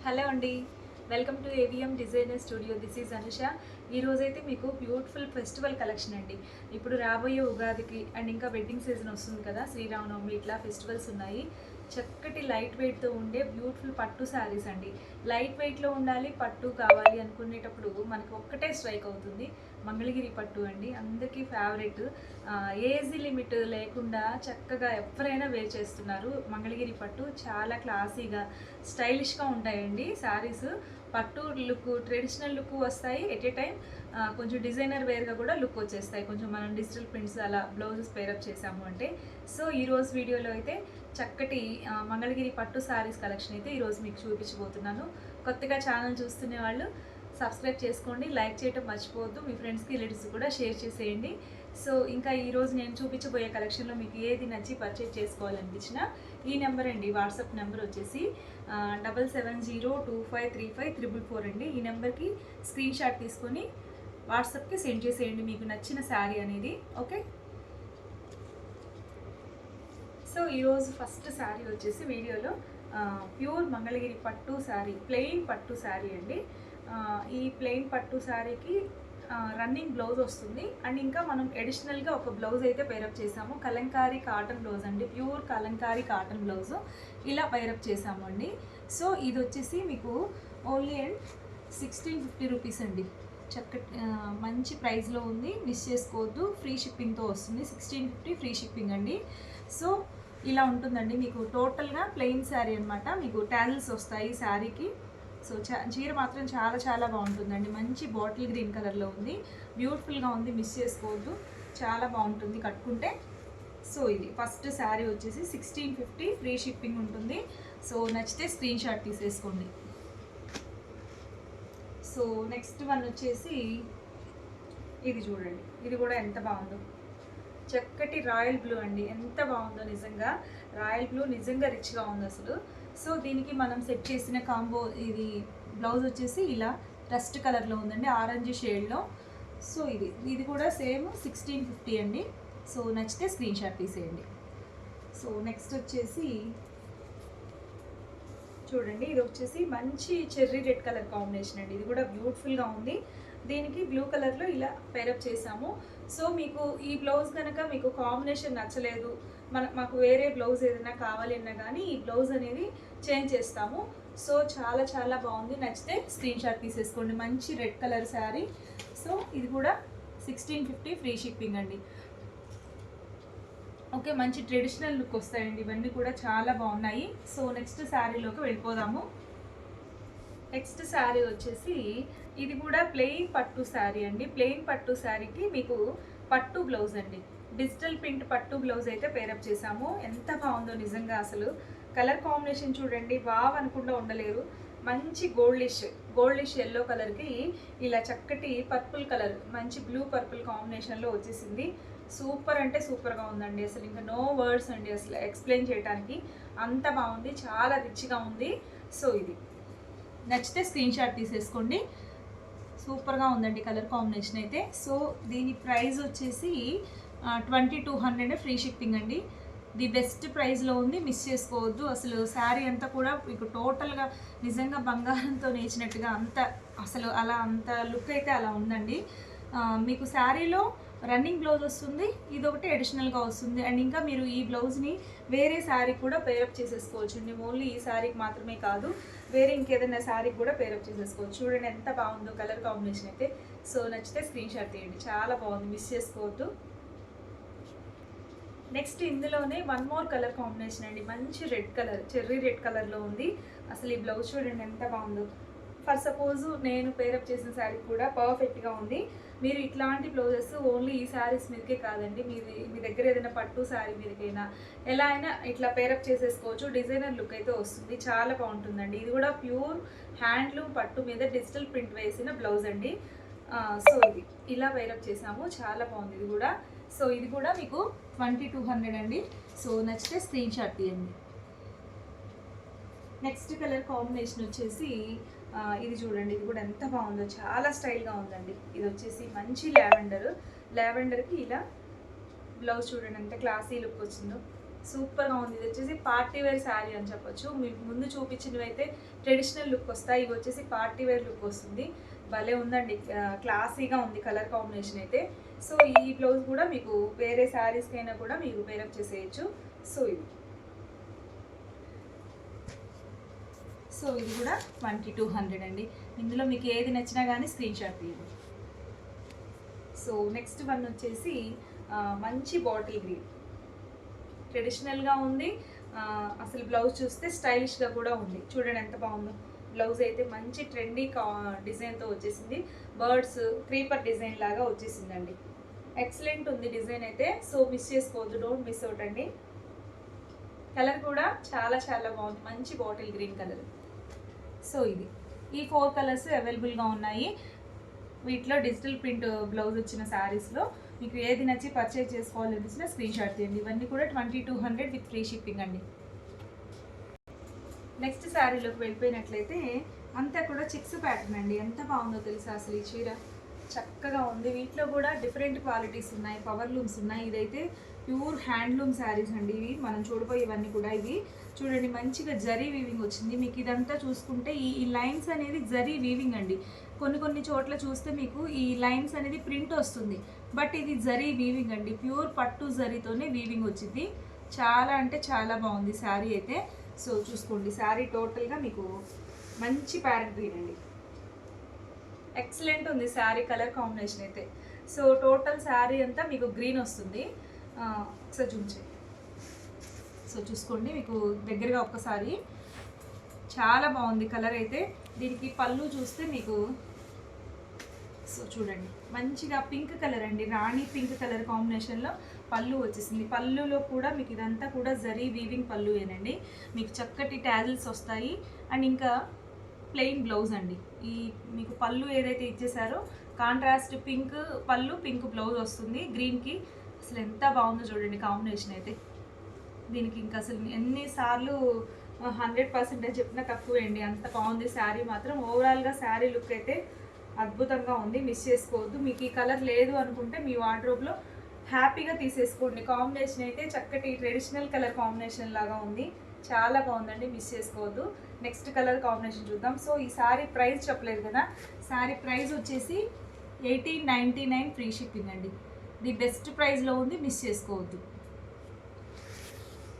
Hello అండి, welcome to AVM designer studio. This is Anusha. ఈ రోజైతే మీకు బ్యూటిఫుల్ ఫెస్టివల్ కలెక్షన్ అండి. ఇప్పుడు రాబోయే ఉగాదికి అండ్ ఇంకా వెడ్డింగ్ సీజన్ వస్తుంది కదా, శ్రీరామనవమి ఇట్లా ఫెస్టివల్స్ ఉన్నాయి. చక్కటి లైట్ వెయిట్తో ఉండే బ్యూటిఫుల్ పట్టు శారీస్ అండి. లైట్ వెయిట్లో ఉండాలి, పట్టు కావాలి అనుకునేటప్పుడు మనకు ఒక్కటే స్ట్రైక్ అవుతుంది, మంగళగిరి పట్టు అండి. అందరికీ ఫేవరెట్, ఏజ్ లిమిట్ లేకుండా చక్కగా ఎవరైనా వేర్ చేస్తున్నారు. మంగళగిరి పట్టు చాలా క్లాసీగా స్టైలిష్గా ఉంటాయండి శారీస్. పట్టు లుక్, ట్రెడిషనల్ లుక్ వస్తాయి, ఎట్ ఏ టైం కొంచెం డిజైనర్ వేర్గా కూడా లుక్ వచ్చేస్తాయి. కొంచెం మనం డిజిటల్ ప్రింట్స్ అలా బ్లౌజెస్ పేరప్ చేసాము అంటే. సో ఈరోజు వీడియోలో అయితే చక్కటి మంగళగిరి పట్టు శారీస్ కలెక్షన్ అయితే ఈరోజు మీకు చూపించబోతున్నాను. కొత్తగా ఛానల్ చూస్తున్న వాళ్ళు సబ్స్క్రైబ్ చేసుకోండి, లైక్ చేయటం మర్చిపోవద్దు, మీ ఫ్రెండ్స్కి రిలేటివ్స్ కూడా షేర్ చేసేయండి. సో ఇంకా ఈరోజు నేను చూపించబోయే కలెక్షన్లో మీకు ఏది నచ్చి పర్చేజ్ చేసుకోవాలనిపించినా ఈ నెంబర్ అండి, వాట్సాప్ నెంబర్ వచ్చేసి 7702535344 అండి. ఈ నెంబర్కి స్క్రీన్ షాట్ తీసుకొని వాట్సాప్కి సెండ్ చేసేయండి మీకు నచ్చిన శారీ అనేది. ఓకే, సో ఈరోజు ఫస్ట్ శారీ వచ్చేసి వీడియోలో ప్యూర్ మంగళగిరి పట్టు శారీ, ప్లెయిన్ పట్టు శారీ అండి. ఈ ప్లెయిన్ పట్టు శారీకి రన్నింగ్ బ్లౌజ్ వస్తుంది అండ్ ఇంకా మనం అడిషనల్గా ఒక బ్లౌజ్ అయితే పేరప్ చేసాము. కలంకారీ కాటన్ బ్లౌజ్ అండి, ప్యూర్ కలంకారీ కాటన్ బ్లౌజ్ ఇలా పేరప్ చేసాము అండి. సో ఇది వచ్చేసి మీకు ఓన్లీ అండ్ 1650 రూపీస్ అండి. మంచి ప్రైస్లో ఉంది, మిస్ చేసుకోవద్దు. ఫ్రీ షిప్పింగ్తో వస్తుంది, 1650 ఫ్రీ షిప్పింగ్ అండి. సో ఇలా ఉంటుందండి మీకు టోటల్గా ప్లెయిన్ శారీ అనమాట. మీకు టాజిల్స్ వస్తాయి శారీకి. సో చీర మాత్రం చాలా చాలా బాగుంటుందండి. మంచి బాటిల్ గ్రీన్ కలర్లో ఉంది, బ్యూటిఫుల్గా ఉంది, మిస్ చేసుకోవద్దు, చాలా బాగుంటుంది కట్టుకుంటే. సో ఇది ఫస్ట్ శారీ వచ్చేసి 1650 ఫ్రీ షిప్పింగ్ ఉంటుంది. సో నచ్చితే స్క్రీన్ షాట్ తీసేసుకోండి. సో నెక్స్ట్ వన్ వచ్చేసి ఇది చూడండి, ఇది కూడా ఎంత బాగుందో, చక్కటి రాయల్ బ్లూ అండి. ఎంత బాగుందో నిజంగా, రాయల్ బ్లూ నిజంగా రిచ్గా ఉంది అసలు. సో దీనికి మనం సెట్ చేసిన కాంబో, ఇది బ్లౌజ్ వచ్చేసి ఇలా రస్ట్ కలర్లో ఉందండి, ఆరెంజ్ షేడ్లో. సో ఇది కూడా సేమ్ 1650 అండి. సో నచ్చితే స్క్రీన్ షాట్ తీసేయండి. సో నెక్స్ట్ వచ్చేసి చూడండి, ఇది వచ్చేసి మంచి చెర్రీ రెడ్ కలర్ కాంబినేషన్ అండి. ఇది కూడా బ్యూటిఫుల్గా ఉంది. దీనికి బ్లూ కలర్లో ఇలా పేరప్ చేసాము. సో మీకు ఈ బ్లౌజ్ కనుక మీకు కాంబినేషన్ నచ్చలేదు, మాకు వేరే బ్లౌజ్ ఏదైనా కావాలి అన్నా కానీ ఈ బ్లౌజ్ అనేది చేంజ్ చేస్తాము. సో చాలా చాలా బాగుంది, నచ్చితే స్క్రీన్ షాట్ తీసేసుకోండి. మంచి రెడ్ కలర్ శారీ. సో ఇది కూడా 1650 ఫ్రీ షిప్పింగ్ అండి. ఓకే, మంచి ట్రెడిషనల్ లుక్ వస్తాయండి ఇవన్నీ కూడా, చాలా బాగున్నాయి. సో నెక్స్ట్ శారీలోకి వెళ్ళిపోదాము. నెక్స్ట్ శారీ వచ్చేసి ఇది కూడా ప్లెయిన్ పట్టు శారీ అండి. ప్లెయిన్ పట్టు శారీకి మీకు పట్టు బ్లౌజ్ అండి, డిజిటల్ ప్రింట్ పట్టు బ్లౌజ్ అయితే పేరప్ చేసాము. ఎంత బాగుందో నిజంగా అసలు. కలర్ కాంబినేషన్ చూడండి, వావ్ అనకుండా ఉండలేరు. మంచి గోల్డిష్ ఎల్లో కలర్కి ఇలా చక్కటి పర్పుల్ కలర్, మంచి బ్లూ పర్పుల్ కాంబినేషన్లో వచ్చేసింది. సూపర్ అంటే సూపర్గా ఉందండి అసలు, ఇంకా నో వర్డ్స్ అండి అసలు ఎక్స్ప్లెయిన్ చేయడానికి, అంత బాగుంది, చాలా రిచ్గా ఉంది. సో ఇది నచ్చితే స్క్రీన్ షాట్ తీసేసుకోండి. సూపర్గా ఉందండి కలర్ కాంబినేషన్ అయితే. సో దీని ప్రైస్ వచ్చేసి 2200 ఫ్రీ షిప్పింగ్ అండి. ది బెస్ట్ ప్రైస్లో ఉంది, మిస్ చేసుకోవద్దు. అసలు శారీ అంతా కూడా మీకు టోటల్గా నిజంగా బంగారంతో నేర్చినట్టుగా అంత అసలు అలా అంత లుక్ అయితే అలా ఉందండి. మీకు శారీలో రన్నింగ్ బ్లౌజ్ వస్తుంది, ఇదొకటి అడిషనల్గా వస్తుంది. అండ్ ఇంకా మీరు ఈ బ్లౌజ్ని వేరే శారీ కూడా పేరప్ చేసేసుకోవచ్చు అండి. ఓన్లీ ఈ శారీకి మాత్రమే కాదు, వేరే ఇంకేదైనా శారీకి కూడా పేరప్ చేసేసుకోవచ్చు. చూడండి ఎంత బాగుందో కలర్ కాంబినేషన్ అయితే. సో నచ్చితే స్క్రీన్ షాట్ తీయండి, చాలా బాగుంది, మిస్ చేసుకోవద్దు. నెక్స్ట్ ఇందులోనే వన్ మోర్ కలర్ కాంబినేషన్ అండి, మంచి రెడ్ కలర్, చెర్రీ రెడ్ కలర్లో ఉంది. అసలు ఈ బ్లౌజ్ చూడండి ఎంత బాగుందో. ఫర్ సపోజ్ నేను పేరప్ చేసిన శారీ కూడా పర్ఫెక్ట్గా ఉంది. మీరు ఇట్లాంటి బ్లౌజెస్ ఓన్లీ ఈ శారీస్ మీదకే కాదండి, మీ దగ్గర ఏదైనా పట్టు శారీ మీదకైనా ఎలా అయినా ఇట్లా పేరప్ చేసేసుకోవచ్చు. డిజైనర్ లుక్ అయితే వస్తుంది, చాలా బాగుంటుందండి. ఇది కూడా ప్యూర్ హ్యాండ్లూమ్ పట్టు మీద డిజిటల్ ప్రింట్ వేసిన బ్లౌజ్ అండి. సో ఇది ఇలా పేరప్ చేసాము, చాలా బాగుంది ఇది కూడా. సో ఇది కూడా మీకు 2200 అండి. సో నచ్చితే స్క్రీన్ షాట్ తీయండి. నెక్స్ట్ కలర్ కాంబినేషన్ వచ్చేసి ఇది చూడండి, ఇది కూడా ఎంత బాగుందో, చాలా స్టైల్గా ఉందండి. ఇది వచ్చేసి మంచి లావెండర్కి ఇలా బ్లౌజ్ చూడండి ఎంత క్లాసీ లుక్ వచ్చిందో. సూపర్గా ఉంది. ఇది వచ్చేసి పార్టీ వేర్ శారీ అని చెప్పొచ్చు. మీకు ముందు చూపించినవి అయితే ట్రెడిషనల్ లుక్ వస్తాయి, ఇవి వచ్చేసి పార్టీ వేర్ లుక్ వస్తుంది. భలే ఉందండి, క్లాసీగా ఉంది కలర్ కాంబినేషన్ అయితే. సో ఈ బ్లౌజ్ కూడా మీకు వేరే శారీస్కైనా కూడా మీరు పేరప్ చేసేయచ్చు. సో ఇది కూడా 2200 అండి. ఇందులో మీకు ఏది నచ్చినా కానీ స్క్రీన్ షాట్ తీయండి. సో నెక్స్ట్ వన్ వచ్చేసి మంచి బాటిల్ గ్రీన్, ట్రెడిషనల్గా ఉంది. అసలు బ్లౌజ్ చూస్తే స్టైలిష్గా కూడా ఉంది. చూడండి ఎంత బాగుందో. బ్లౌజ్ అయితే మంచి ట్రెండీ డిజైన్తో వచ్చేసింది. బర్డ్స్ క్రీపర్ డిజైన్ లాగా వచ్చేసిందండి. ఎక్సలెంట్ ఉంది డిజైన్ అయితే. సో మిస్ చేసుకోవద్దు, డోంట్ మిస్ అవుట్ అండి. కలర్ కూడా చాలా చాలా బాగుంది, మంచి బాటిల్ గ్రీన్ కలర్. సో ఈ 4 కలర్స్ అవైలబుల్గా ఉన్నాయి. వీటిలో డిజిటల్ ప్రింట్ బ్లౌజ్ వచ్చిన శారీస్లో మీకు ఏది నచ్చి పర్చేజ్ చేసుకోవాలనిపించిన స్క్రీన్ షాట్ తీయండి. ఇవన్నీ కూడా 2200 విత్ ఫ్రీ షిప్పింగ్ అండి. నెక్స్ట్ శారీలోకి వెళ్ళిపోయినట్లయితే అంతా కూడా చిక్స్ ప్యాటర్న్ అండి. ఎంత బాగుందో తెలుసా అసలు ఈ చీర, చక్కగా ఉంది. వీటిలో కూడా డిఫరెంట్ క్వాలిటీస్ ఉన్నాయి, పవర్ లూమ్స్ ఉన్నాయి. ఇదైతే ప్యూర్ హ్యాండ్లూమ్ శారీస్ అండి. ఇవి మనం చూడబోయేవన్నీ కూడా ఇవి చూడండి, మంచిగా జరీ వీవింగ్ వచ్చింది. మీకు ఇదంతా చూసుకుంటే ఈ లైన్స్ అనేది జరీ వీవింగ్ అండి. కొన్ని చోట్ల చూస్తే మీకు ఈ లైన్స్ అనేది ప్రింట్ వస్తుంది, బట్ ఇది జరీ వీవింగ్ అండి. ప్యూర్ పట్టు జరీతోనే వీవింగ్ వచ్చింది. చాలా అంటే చాలా బాగుంది శారీ అయితే. సో చూసుకోండి, శారీ టోటల్గా మీకు మంచి ప్యారెట్ గ్రీన్ అండి. ఎక్సలెంట్ ఉంది శారీ కలర్ కాంబినేషన్ అయితే. సో టోటల్ శారీ అంతా మీకు గ్రీన్ వస్తుంది. ఒకసారి చూపించండి. సో చూసుకోండి, మీకు దగ్గరగా ఒక్కసారి చాలా బాగుంది కలర్ అయితే. దీనికి పళ్ళు చూస్తే మీకు సో చూడండి, మంచిగా పింక్ కలర్ అండి, రాణి పింక్ కలర్ కాంబినేషన్లో పళ్ళు వచ్చేసింది. పళ్ళులో కూడా మీకు ఇదంతా కూడా జరీ వీవింగ్ పళ్ళు ఏనండి. మీకు చక్కటి ట్యాజిల్స్ వస్తాయి. అండ్ ఇంకా ప్లెయిన్ బ్లౌజ్ అండి. ఈ మీకు పళ్ళు ఏదైతే ఇచ్చేసారో కాంట్రాస్ట్ పింక్ పళ్ళు, పింక్ బ్లౌజ్ వస్తుంది గ్రీన్కి. అసలు ఎంత బాగుందో చూడండి కాంబినేషన్ అయితే. దీనికి ఇంకా అసలు ఎన్నిసార్లు 100% చెప్పినా తక్కువే అండి, అంత బాగుంది శారీ మాత్రం. ఓవరాల్గా శారీ లుక్ అయితే అద్భుతంగా ఉంది, మిస్ చేసుకోవద్దు. మీకు ఈ కలర్ లేదు అనుకుంటే మీ వార్డ్రోబ్లో హ్యాపీగా తీసేసుకోండి. కాంబినేషన్ అయితే చక్కటి ట్రెడిషనల్ కలర్ కాంబినేషన్ లాగా ఉంది, చాలా బాగుందండి, మిస్ చేసుకోవద్దు. నెక్స్ట్ కలర్ కాంబినేషన్ చూద్దాం. సో ఈ శారీ ప్రైస్ చెప్పలేదు కదా, శారీ ప్రైస్ వచ్చేసి 1899 ఫ్రీ షిప్పింగ్ అండి. ది బెస్ట్ ప్రైస్లో ఉంది, మిస్ చేసుకోవద్దు.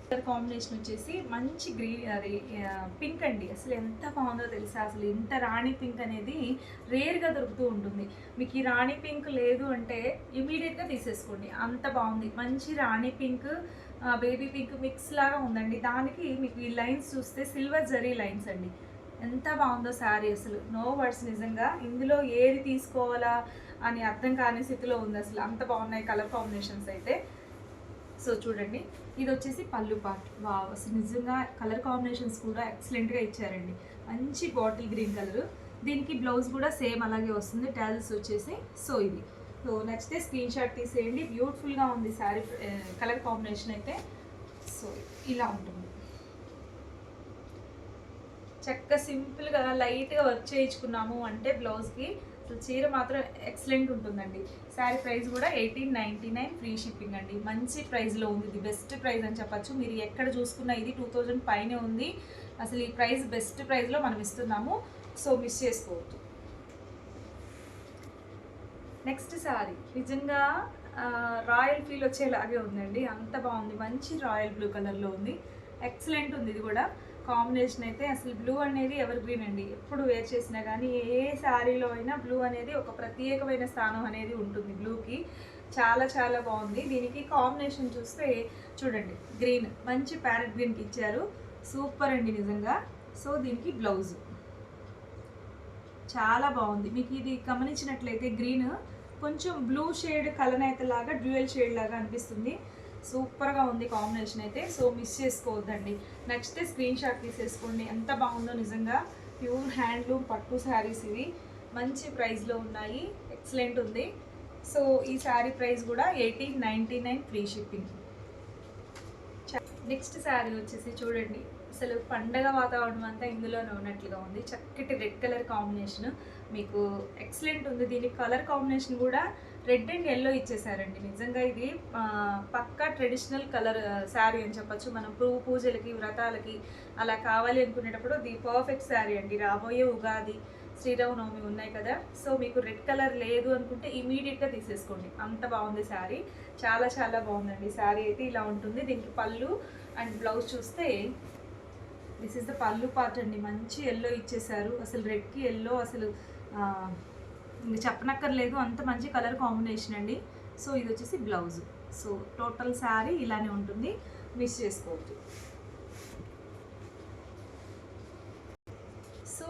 కలర్ కాంబినేషన్ వచ్చేసి మంచి గ్రీన్, అది పింక్ అండి. అసలు ఎంత బాగుందో తెలుసా, అసలు ఇంత రాణి పింక్ అనేది రేర్గా దొరుకుతూ ఉంటుంది. మీకు ఈ రాణి పింక్ లేదు అంటే ఇమీడియట్గా తీసేసుకోండి, అంత బాగుంది. మంచి రాణి పింక్ బేబీ పింక్ మిక్స్ లాగా ఉందండి. దానికి మీకు ఈ లైన్స్ చూస్తే సిల్వర్ జరీ లైన్స్ అండి. ఎంత బాగుందో శారీ, అసలు నో వర్డ్స్ నిజంగా. ఇందులో ఏది తీసుకోవాలా అని అర్థం కాని స్థితిలో ఉంది, అసలు అంత బాగున్నాయి కలర్ కాంబినేషన్స్ అయితే. సో చూడండి, ఇది వచ్చేసి పళ్ళు పార్ట్. వావ్, అసలు నిజంగా కలర్ కాంబినేషన్స్ కూడా ఎక్సలెంట్గా ఇచ్చారండి. మంచి బాటిల్ గ్రీన్ కలర్. దీనికి బ్లౌజ్ కూడా సేమ్ అలాగే వస్తుంది, టాజిల్స్ వచ్చేసి. సో సో నచ్చితే స్క్రీన్ షాట్ తీసేయండి. బ్యూటిఫుల్గా ఉంది శారీ కలర్ కాంబినేషన్ అయితే. సో ఇలా ఉంటుంది, చక్కగా సింపుల్గా లైట్గా వర్క్ చేయించుకున్నాము అంటే బ్లౌజ్కి అసలు చీర మాత్రం ఎక్సలెంట్ ఉంటుందండి. శారీ ప్రైస్ కూడా 1899 ఫ్రీ షిప్పింగ్ అండి. మంచి ప్రైస్లో ఉంది, ఇది బెస్ట్ ప్రైస్ అని చెప్పచ్చు. మీరు ఎక్కడ చూసుకున్నా ఇది 2000 పైనే ఉంది. అసలు ఈ ప్రైస్ బెస్ట్ ప్రైస్లో మనం ఇస్తున్నాము, సో మిస్ చేసుకోవద్దు. నెక్స్ట్ శారీ నిజంగా రాయల్ ఫీల్ వచ్చేలాగే ఉందండి, అంత బాగుంది. మంచి రాయల్ బ్లూ కలర్లో ఉంది, ఎక్సలెంట్ ఉంది. ఇది కూడా కాంబినేషన్ అయితే అసలు బ్లూ అనేది ఎవర్ గ్రీన్ అండి. ఎప్పుడు వేర్ చేసినా కానీ ఏ శారీలో అయినా బ్లూ అనేది ఒక ప్రత్యేకమైన స్థానం అనేది ఉంటుంది బ్లూకి. చాలా చాలా బాగుంది. దీనికి కాంబినేషన్ చూస్తే చూడండి, గ్రీన్ మంచి ప్యారెట్ గ్రీన్కి ఇచ్చారు, సూపర్ అండి నిజంగా. సో దీనికి బ్లౌజ్ చాలా బాగుంది. మీకు ఇది గమనించినట్లయితే గ్రీన్ కొంచెం బ్లూ షేడ్ కలనేత లాగా డ్యూయల్ షేడ్ లాగా అనిపిస్తుంది. సూపర్గా ఉంది కాంబినేషన్ అయితే. సో మిస్ చేసుకోవద్దండి, నచ్చితే స్క్రీన్ షాట్ తీసేసుకోండి. ఎంత బాగుందో నిజంగా. ప్యూర్ హ్యాండ్లూమ్ పట్టు శారీస్ ఇవి, మంచి ప్రైస్లో ఉన్నాయి, ఎక్సలెంట్ ఉంది. సో ఈ శారీ ప్రైస్ కూడా 1899 ఫ్రీ షిప్పింగ్. నెక్స్ట్ శారీ వచ్చేసి చూడండి, అసలు పండగ వాతావరణం అంతా ఇందులోనే ఉన్నట్లుగా ఉంది. చక్కటి రెడ్ కలర్ కాంబినేషన్ మీకు ఎక్సలెంట్ ఉంది. దీని కలర్ కాంబినేషన్ కూడా రెడ్ అండ్ ఎల్లో ఇచ్చేసారండి. నిజంగా ఇది పక్కా ట్రెడిషనల్ కలర్ శారీ అని చెప్పచ్చు. మనం పూజలకి వ్రతాలకి అలా కావాలి అనుకునేటప్పుడు ది పర్ఫెక్ట్ శారీ అండి. రాబోయే ఉగాది శ్రీరామనవమి ఉన్నాయి కదా, సో మీకు రెడ్ కలర్ లేదు అనుకుంటే ఇమీడియట్గా తీసేసుకోండి. అంత బాగుంది శారీ, చాలా చాలా బాగుందండి. శారీ అయితే ఇలా ఉంటుంది. దీనికి పళ్ళు అండ్ బ్లౌజ్ చూస్తే దిస్ ఇస్ ద పళ్ళు పార్ట్ అండి. మంచి ఎల్లో ఇచ్చేసారు. అసలు రెడ్కి ఎల్లో అసలు ఇంక చెప్పనక్కర్లేదు, అంత మంచి కలర్ కాంబినేషన్ అండి. సో ఇది వచ్చేసి బ్లౌజ్. సో టోటల్ శారీ ఇలానే ఉంటుంది, మిస్ చేసుకోవద్దు. సో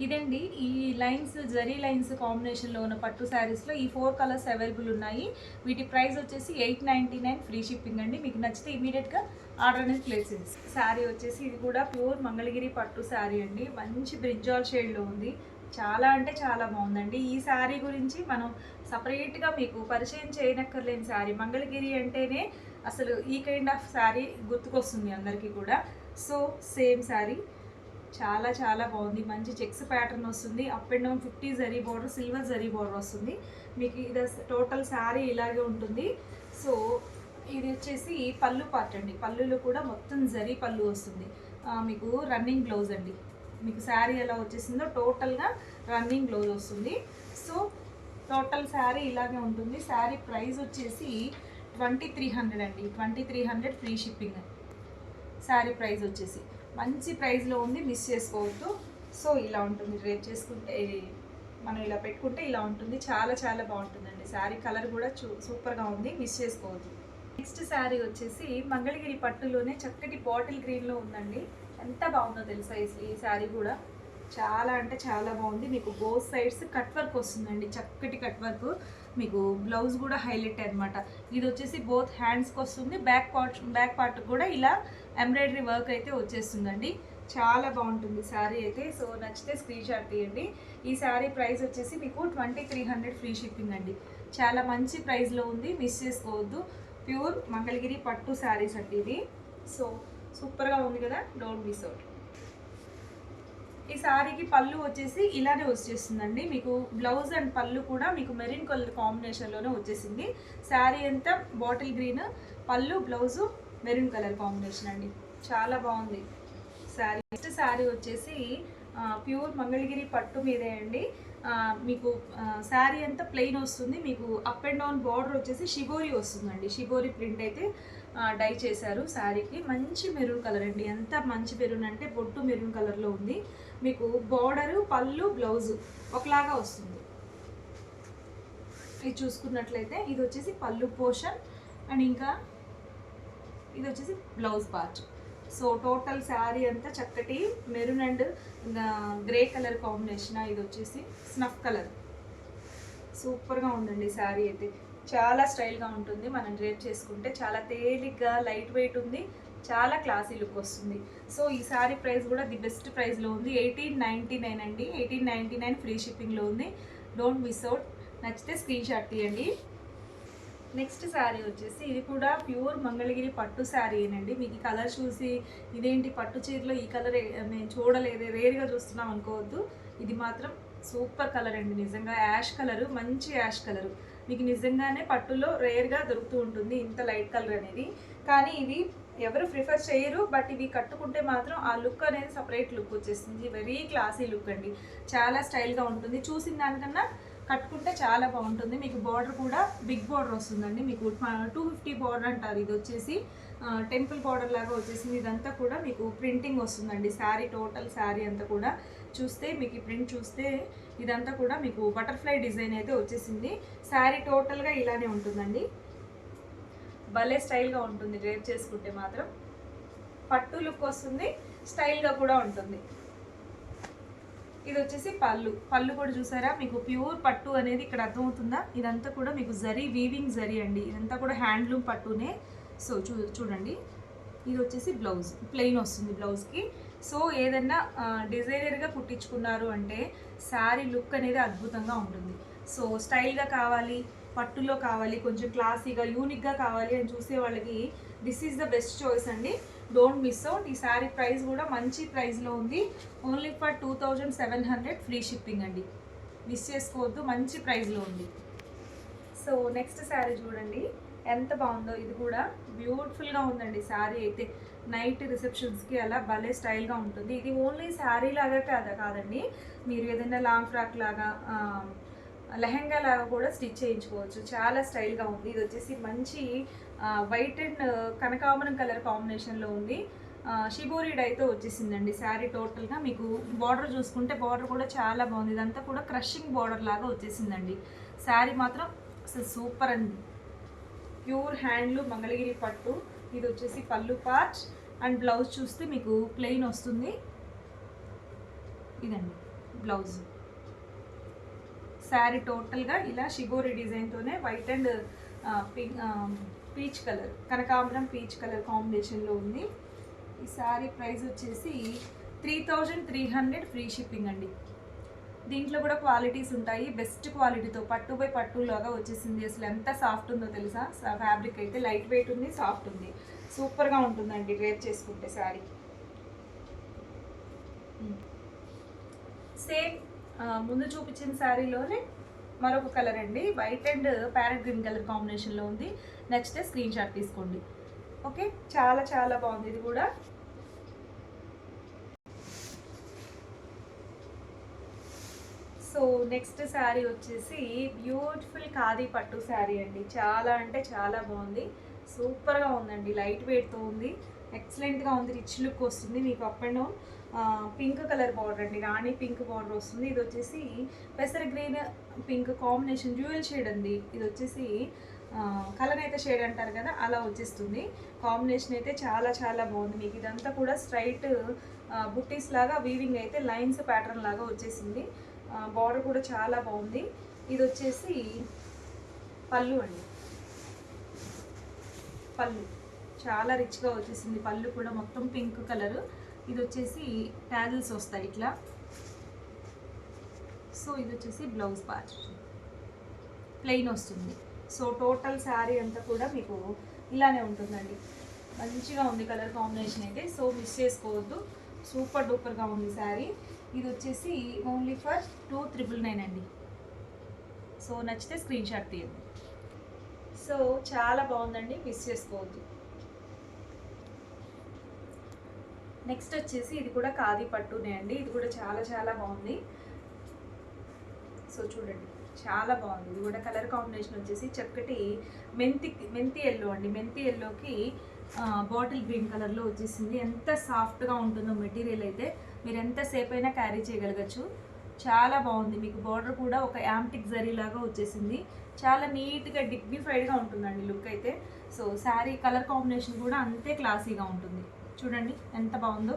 ఇదండి ఈ లైన్స్, జరీ లైన్స్ కాంబినేషన్లో ఉన్న పట్టు శారీస్లో ఈ 4 కలర్స్ అవైలబుల్ ఉన్నాయి. వీటి ప్రైస్ వచ్చేసి 899 ఫ్రీ షిప్పింగ్ అండి. మీకు నచ్చితే ఇమీడియట్గా ఆర్డర్ అనేది ప్లేస్ చేసి. శారీ వచ్చేసి ఇది కూడా ప్యూర్ మంగళగిరి పట్టు శారీ అండి. మంచి బ్రింజాల్ షేడ్లో ఉంది. చాలా అంటే చాలా బాగుందండి. ఈ శారీ గురించి మనం సపరేట్గా మీకు పరిచయం చేయనక్కర్లేని శారీ. మంగళగిరి అంటేనే అసలు ఈ కైండ్ ఆఫ్ శారీ గుర్తుకొస్తుంది అందరికీ కూడా. సో సేమ్ శారీ చాలా చాలా బాగుంది. మంచి చెక్స్ ప్యాటర్న్ వస్తుంది. Up and down 50 zari border, silver zari border వస్తుంది. మీకు ఇది టోటల్ శారీ ఇలాగే ఉంటుంది. సో ఇది వచ్చేసి పళ్ళు పార్ట్ అండి. పళ్ళులో కూడా మొత్తం జరీ పళ్ళు వస్తుంది. మీకు రన్నింగ్ బ్లౌజ్ అండి. మీకు శారీ ఎలా వచ్చేసిందో టోటల్గా రన్నింగ్ బ్లౌజ్ వస్తుంది. సో టోటల్ శారీ ఇలాగే ఉంటుంది. శారీ ప్రైస్ వచ్చేసి 2300 అండి. 2300 ఫ్రీ షిప్పింగ్. శారీ ప్రైస్ వచ్చేసి మంచి ప్రైస్లో ఉంది, మిస్ చేసుకోవద్దు. సో ఇలా ఉంటుంది. రేట్ చేసుకుంటే మనం ఇలా పెట్టుకుంటే ఇలా ఉంటుంది. చాలా చాలా బాగుంటుందండి. శారీ కలర్ కూడా సూపర్గా ఉంది, మిస్ చేసుకోవద్దు. నెక్స్ట్ శారీ వచ్చేసి మంగళగిరి పట్టులోనే చక్కటి బాటిల్ గ్రీన్లో ఉందండి. ఎంత బాగుందో తెలుసా ఈ శారీ కూడా. చాలా అంటే చాలా బాగుంది. మీకు బోత్ సైడ్స్ కట్ వర్క్ వస్తుందండి, చక్కటి కట్ వర్క్. మీకు బ్లౌజ్ కూడా హైలైట్ అనమాట. ఇది వచ్చేసి బోత్ హ్యాండ్స్కి వస్తుంది. బ్యాక్ పార్ట్ కూడా ఇలా ఎంబ్రాయిడరీ వర్క్ అయితే వచ్చేస్తుందండి. చాలా బాగుంటుంది శారీ అయితే. సో నచ్చితే స్క్రీన్ షాట్ తీయండి. ఈ శారీ ప్రైస్ వచ్చేసి మీకు 2300 ఫ్రీ షిప్పింగ్ అండి. చాలా మంచి ప్రైస్లో ఉంది, మిస్ చేసుకోవద్దు. ప్యూర్ మంగళగిరి పట్టు శారీస్ అండి ఇది. సో సూపర్గా ఉంది కదా, డోంట్ మిస్ అవుట్. ఈ శారీకి పళ్ళు వచ్చేసి ఇలానే వచ్చేస్తుందండి. మీకు బ్లౌజ్ అండ్ పళ్ళు కూడా మీకు మెరిన్ కలర్ కాంబినేషన్లోనే వచ్చేసింది. శారీ అంతా బాటిల్ గ్రీన్, పళ్ళు బ్లౌజు మెరూన్ కలర్ కాంబినేషన్ అండి. చాలా బాగుంది శారీ. నెక్స్ట్ శారీ వచ్చేసి ప్యూర్ మంగళగిరి పట్టు మీదే అండి. మీకు శారీ అంతా ప్లెయిన్ వస్తుంది. మీకు అప్ అండ్ డౌన్ బార్డర్ వచ్చేసి షిబోరి వస్తుందండి. షిబోరి ప్రింట్ అయితే డై చేశారు శారీకి. మంచి మెరూన్ కలర్ అండి. ఎంత మంచి మెరూన్ అంటే బొట్టు మెరూన్ కలర్లో ఉంది. మీకు బార్డరు, పళ్ళు, బ్లౌజు ఒకలాగా వస్తుంది. ఇది చూసుకున్నట్లయితే ఇది వచ్చేసి పళ్ళు పోర్షన్ అండ్ ఇంకా ఇది వచ్చేసి blouse part. So total sari అంతా చక్కటి maroon and grey colour combination. ఇది వచ్చేసి స్నఫ్ కలర్. సూపర్గా ఉందండి శారీ అయితే. చాలా స్టైల్గా ఉంటుంది. మనం డ్రేప్ చేసుకుంటే చాలా తేలిగ్గా లైట్ వెయిట్ ఉంది. చాలా క్లాసీ లుక్ వస్తుంది. సో ఈ శారీ ప్రైస్ కూడా ది బెస్ట్ ప్రైస్లో ఉంది. 1899 అండి. 1899 ఫ్రీ షిప్పింగ్లో ఉంది. Don't miss out. నచ్చితే స్క్రీన్ షాట్ తీయండి. నెక్స్ట్ శారీ వచ్చేసి ఇది కూడా ప్యూర్ మంగళగిరి పట్టు శారీనండి. మీకు ఈ కలర్ చూసి ఇదేంటి పట్టు చీరలో ఈ కలర్ మేము చూడలేదు, రేర్గా చూస్తున్నాం అనుకోవద్దు. ఇది మాత్రం సూపర్ కలర్ అండి. నిజంగా యాష్ కలరు, మంచి యాష్ కలరు. మీకు నిజంగానే పట్టులో రేర్గా దొరుకుతూ ఉంటుంది ఇంత లైట్ కలర్ అనేది. కానీ ఇవి ఎవరు ప్రిఫర్ చేయరు, బట్ ఇవి కట్టుకుంటే మాత్రం ఆ లుక్ అనేది సపరేట్ లుక్ వచ్చేస్తుంది. వెరీ క్లాసీ లుక్ అండి. చాలా స్టైల్గా ఉంటుంది. చూసిన దానికన్నా కట్టుకుంటే చాలా బాగుంటుంది. మీకు బార్డర్ కూడా బిగ్ బార్డర్ వస్తుందండి. మీకు 250 బార్డర్ అంటారు. ఇది వచ్చేసి టెంపుల్ బార్డర్ లాగా వచ్చేసింది. ఇదంతా కూడా మీకు ప్రింటింగ్ వస్తుందండి. శారీ టోటల్ శారీ అంతా కూడా చూస్తే మీకు ఈ ప్రింట్ చూస్తే ఇదంతా కూడా మీకు బటర్ఫ్లై డిజైన్ అయితే వచ్చేసింది. శారీ టోటల్గా ఇలానే ఉంటుందండి. భలే స్టైల్గా ఉంటుంది. డ్రేప్ చేసుకుంటే మాత్రం పట్టు లుక్ వస్తుంది, స్టైల్గా కూడా ఉంటుంది. ఇది వచ్చేసి పళ్ళు కూడా చూసారా, మీకు ప్యూర్ పట్టు అనేది ఇక్కడ అర్థమవుతుందా. ఇదంతా కూడా మీకు జరీ వీవింగ్ జరీ అండి. ఇదంతా కూడా హ్యాండ్లూమ్ పట్టునే. సో చూడండి, ఇది వచ్చేసి బ్లౌజ్ ప్లెయిన్ వస్తుంది బ్లౌజ్కి. సో ఏదన్నా డిజైనర్గా కుట్టించుకున్నారు అంటే శారీ లుక్ అనేది అద్భుతంగా ఉంటుంది. సో స్టైల్గా కావాలి, పట్టులో కావాలి, కొంచెం క్లాసీగా యూనిక్గా కావాలి అని చూసే వాళ్ళకి this is the best choice అండి. Don't miss out. ఈ శారీ ప్రైస్ కూడా మంచి ప్రైస్లో ఉంది. ఓన్లీ ఫర్ 2700 ఫ్రీ షిప్పింగ్ అండి. మిస్ చేసుకోవద్దు, మంచి ప్రైస్లో ఉంది. సో నెక్స్ట్ శారీ చూడండి ఎంత బాగుందో. ఇది కూడా బ్యూటిఫుల్గా ఉందండి శారీ అయితే. నైట్ రిసెప్షన్స్కి అలా భలే స్టైల్గా ఉంటుంది. ఇది ఓన్లీ శారీ లాగా కాదండి, మీరు ఏదైనా లాంగ్ ఫ్రాక్ లాగా లెహెంగా లాగా కూడా స్టిచ్ చేయించుకోవచ్చు. చాలా స్టైల్గా ఉంది. ఇది వచ్చేసి మంచి వైట్ అండ్ కనకాంబరం కలర్ కాంబినేషన్లో ఉంది. షిబోరి డైతో వచ్చేసిందండి శారీ టోటల్గా. మీకు బార్డర్ చూసుకుంటే బార్డర్ కూడా చాలా బాగుంది. ఇదంతా కూడా క్రషింగ్ బార్డర్ లాగా వచ్చేసిందండి. శారీ మాత్రం అసలు సూపర్ అండి. ప్యూర్ హ్యాండ్లూమ్ మంగళగిరి పట్టు. ఇది వచ్చేసి పళ్ళు పార్ట్ అండ్ బ్లౌజ్ చూస్తే మీకు ప్లెయిన్ వస్తుంది. ఇదండి బ్లౌజ్. శారీ టోటల్గా ఇలా షిబోరి డిజైన్తోనే వైట్ అండ్ పీచ్ కలర్, కనకాంబరం పీచ్ కలర్ కాంబినేషన్లో ఉంది. ఈ శారీ ప్రైస్ వచ్చేసి 3300 ఫ్రీ షిప్పింగ్ అండి. దీంట్లో కూడా క్వాలిటీస్ ఉంటాయి. బెస్ట్ క్వాలిటీతో పట్టు బై పట్టు లాగా వచ్చేసింది. అసలు ఎంత సాఫ్ట్ ఉందో తెలుసా. ఫ్యాబ్రిక్ అయితే లైట్ వెయిట్ ఉంది, సాఫ్ట్ ఉంది, సూపర్గా ఉంటుందండి డ్రేప్ చేసుకుంటే శారీ. సేమ్ ముందు చూపించిన శారీలోనే మరొక కలర్ అండి, white and parrot green colour కాంబినేషన్లో ఉంది. నచ్చితే స్క్రీన్ షాట్ తీసుకోండి. ఓకే, చాలా చాలా బాగుంది ఇది కూడా. సో నెక్స్ట్ శారీ వచ్చేసి బ్యూటిఫుల్ ఖాదీ పట్టు శారీ అండి. చాలా అంటే చాలా బాగుంది, సూపర్గా ఉందండి. లైట్ వెయిట్తో ఉంది, ఎక్సలెంట్గా ఉంది, రిచ్ లుక్ వస్తుంది. మీకు up and down pink colour border అండి, రాణి పింక్ బార్డర్ వస్తుంది. ఇది వచ్చేసి పెసర green pink combination dual shade అండి. ఇది వచ్చేసి కలర్ అయితే షేడ్ అంటారు కదా, అలా వచ్చేస్తుంది. కాంబినేషన్ అయితే చాలా చాలా బాగుంది. మీకు ఇదంతా కూడా స్ట్రైట్ బుట్టీస్ లాగా వీవింగ్ అయితే లైన్స్ ప్యాటర్న్ లాగా వచ్చేసింది. బార్డర్ కూడా చాలా బాగుంది. ఇది వచ్చేసి పళ్ళు అండి. పళ్ళు చాలా రిచ్గా వచ్చేసింది. పళ్ళు కూడా మొత్తం పింక్ కలర్. ఇది వచ్చేసి ట్యాజిల్స్ వస్తాయి ఇట్లా. సో ఇది వచ్చేసి బ్లౌజ్ పార్ట్ ప్లెయిన్ వస్తుంది. సో టోటల్ శారీ అంతా కూడా మీకు ఇలానే ఉంటుందండి. మంచిగా ఉంది కలర్ కాంబినేషన్ అయితే, సో మిస్ చేసుకోవద్దు. సూపర్ డూపర్గా ఉంది శారీ. ఇది వచ్చేసి ఓన్లీ ఫర్ 2999 అండి. సో నచ్చితే స్క్రీన్ షాట్ తీయండి. సో చాలా బాగుందండి, మిస్ చేసుకోవద్దు. నెక్స్ట్ వచ్చేసి ఇది కూడా ఖాదీ పట్టునే అండి. ఇది కూడా చాలా చాలా బాగుంది. సో చూడండి చాలా బాగుంది. ఇది కూడా కలర్ కాంబినేషన్ వచ్చేసి చక్కటి మెంతి ఎల్లో అండి. మెంతి ఎల్లోకి బాటిల్ గ్రీన్ కలర్లో వచ్చేసింది. ఎంత సాఫ్ట్గా ఉంటుందో మెటీరియల్ అయితే, మీరు ఎంతసేపు అయినా క్యారీ చేయగలగచ్చు. చాలా బాగుంది. మీకు బార్డర్ కూడా ఒక యాంటిక్ జరీ లాగా వచ్చేసింది. చాలా నీట్గా డిగ్నిఫైడ్గా ఉంటుందండి లుక్ అయితే. సో శారీ కలర్ కాంబినేషన్ కూడా అంతే క్లాసీగా ఉంటుంది. చూడండి ఎంత బాగుందో.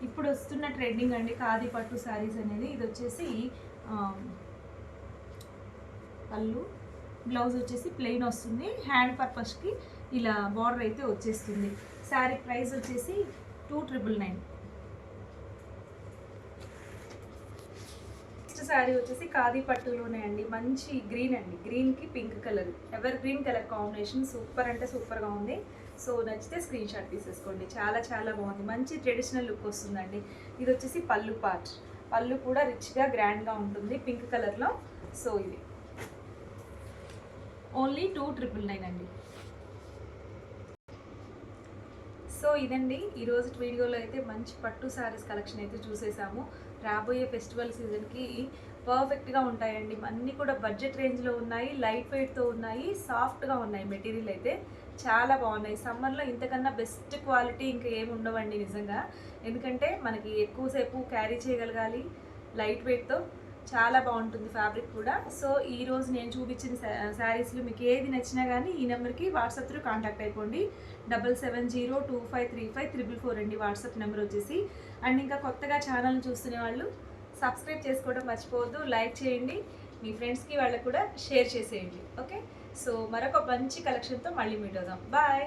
ఇప్పుడు వస్తున్న ట్రెండింగ్ అండి ఖాదీ పట్టు శారీస్ అనేది. ఇది వచ్చేసి పళ్ళు, బ్లౌజ్ వచ్చేసి ప్లెయిన్ వస్తుంది. హ్యాండ్ పర్పస్కి ఇలా బార్డర్ అయితే వచ్చేస్తుంది. శారీ ప్రైస్ వచ్చేసి 2999. నెక్స్ట్ శారీ వచ్చేసి ఖాదీ పట్టులోనే అండి. మంచి గ్రీన్ అండి, గ్రీన్కి pink colour, ever green colour combination. Super అంటే సూపర్గా ఉంది. సో నచ్చితే స్క్రీన్ షాట్ తీసేసుకోండి. చాలా చాలా బాగుంది, మంచి ట్రెడిషనల్ లుక్ వస్తుందండి. ఇది వచ్చేసి పళ్ళు పార్ట్. పళ్ళు కూడా రిచ్గా గ్రాండ్గా ఉంటుంది పింక్ కలర్లో. సో ఇది ఓన్లీ 2999 అండి. సో ఇదండి ఈరోజు వీడియోలో అయితే మంచి పట్టు శారీస్ కలెక్షన్ అయితే చూసేసాము. రాబోయే ఫెస్టివల్ సీజన్కి పర్ఫెక్ట్గా ఉంటాయండి. అన్నీ కూడా బడ్జెట్ రేంజ్లో ఉన్నాయి, లైట్ వెయిట్తో ఉన్నాయి, సాఫ్ట్గా ఉన్నాయి. మెటీరియల్ అయితే చాలా బాగున్నాయి. సమ్మర్లో ఇంతకన్నా బెస్ట్ క్వాలిటీ ఇంకా ఏమి ఉండవండి నిజంగా. ఎందుకంటే మనకి ఎక్కువసేపు క్యారీ చేయగలగాలి, లైట్ వెయిట్తో చాలా బాగుంటుంది ఫ్యాబ్రిక్ కూడా. సో ఈరోజు నేను చూపించిన శారీస్లో మీకు ఏది నచ్చినా కానీ ఈ నెంబర్కి వాట్సాప్ త్రూ కాంటాక్ట్ అయిపోండి. 7702253544 అండి వాట్సాప్ నెంబర్ వచ్చేసి. అండ్ ఇంకా కొత్తగా ఛానల్ని చూస్తున్న వాళ్ళు సబ్స్క్రైబ్ చేసుకోవడం మర్చిపోవద్దు, లైక్ చేయండి, మీ ఫ్రెండ్స్కి వాళ్ళకు కూడా షేర్ చేసేయండి. ఓకే, సో మరొక మంచి కలెక్షన్తో మళ్ళీ మీట్ అవుదాం. బాయ్.